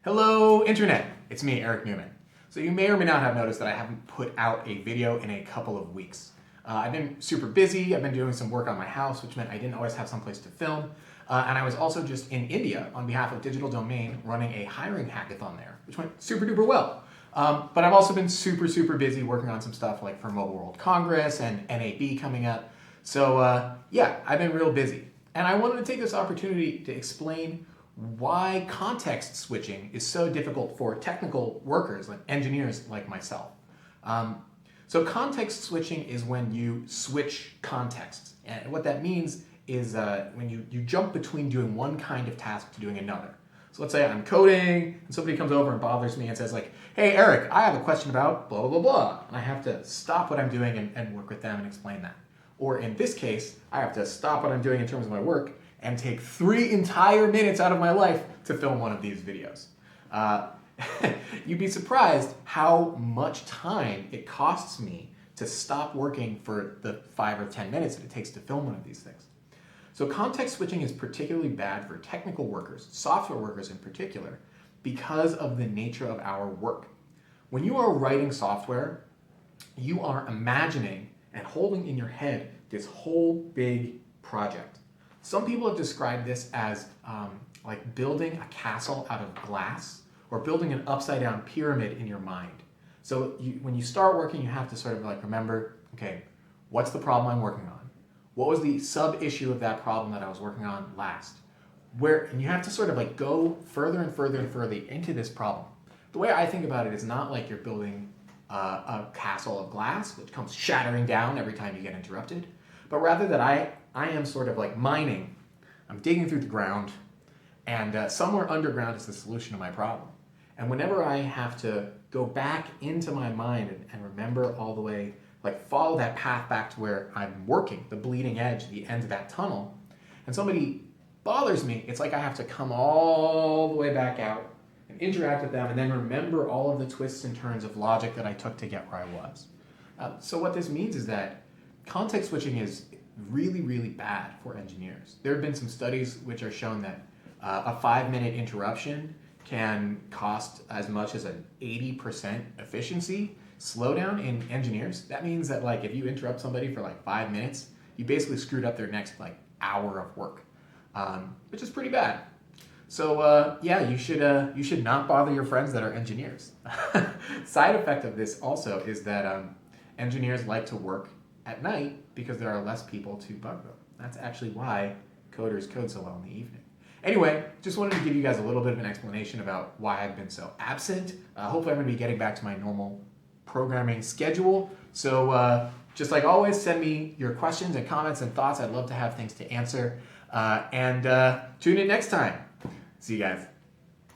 Hello, Internet. It's me, Eric Newman. So you may or may not have noticed that I haven't put out a video in a couple of weeks. I've been super busy. I've been doing some work on my house, which meant I didn't always have someplace to film. And I was also just in India on behalf of Digital Domain running a hiring hackathon there, which went super duper well. But I've also been super busy working on some stuff like for Mobile World Congress and NAB coming up. So yeah, I've been real busy. And I wanted to take this opportunity to explain why context switching is so difficult for technical workers, like engineers like myself. So context switching is when you switch contexts. And what that means is when you jump between doing one kind of task to doing another. So let's say I'm coding and somebody comes over and bothers me and says like, hey Eric, I have a question about blah, blah, blah. And I have to stop what I'm doing and work with them and explain that. Or in this case, I have to stop what I'm doing in terms of my work and take 3 entire minutes out of my life to film one of these videos. You'd be surprised how much time it costs me to stop working for the 5 or 10 minutes that it takes to film one of these things. So context switching is particularly bad for technical workers, software workers in particular, because of the nature of our work. When you are writing software, you are imagining and holding in your head this whole big project. Some people have described this as like building a castle out of glass or building an upside down pyramid in your mind. So when you start working, you have to sort of like remember, okay, what's the problem I'm working on? What was the sub issue of that problem that I was working on last? And you have to sort of like go further and further and further into this problem. The way I think about it is not like you're building a castle of glass, which comes shattering down every time you get interrupted, but rather that I am sort of like mining. I'm digging through the ground, and somewhere underground is the solution to my problem. And whenever I have to go back into my mind and remember all the way, like follow that path back to where I'm working, the bleeding edge, the end of that tunnel, and somebody bothers me, it's like I have to come all the way back out and interact with them and then remember all of the twists and turns of logic that I took to get where I was. So what this means is that context switching is really bad for engineers. There have been some studies which are shown that a 5-minute interruption can cost as much as an 80% efficiency slowdown in engineers. That means that like if you interrupt somebody for like 5 minutes, you basically screwed up their next like hour of work, which is pretty bad. So yeah, you should not bother your friends that are engineers. Side effect of this also is that engineers like to work at night because there are less people to bug them. That's actually why coders code so well in the evening. Anyway, just wanted to give you guys a little bit of an explanation about why I've been so absent. Hopefully I'm going to be getting back to my normal programming schedule. So just like always, send me your questions and comments and thoughts. I'd love to have things to answer. And tune in next time. See you guys.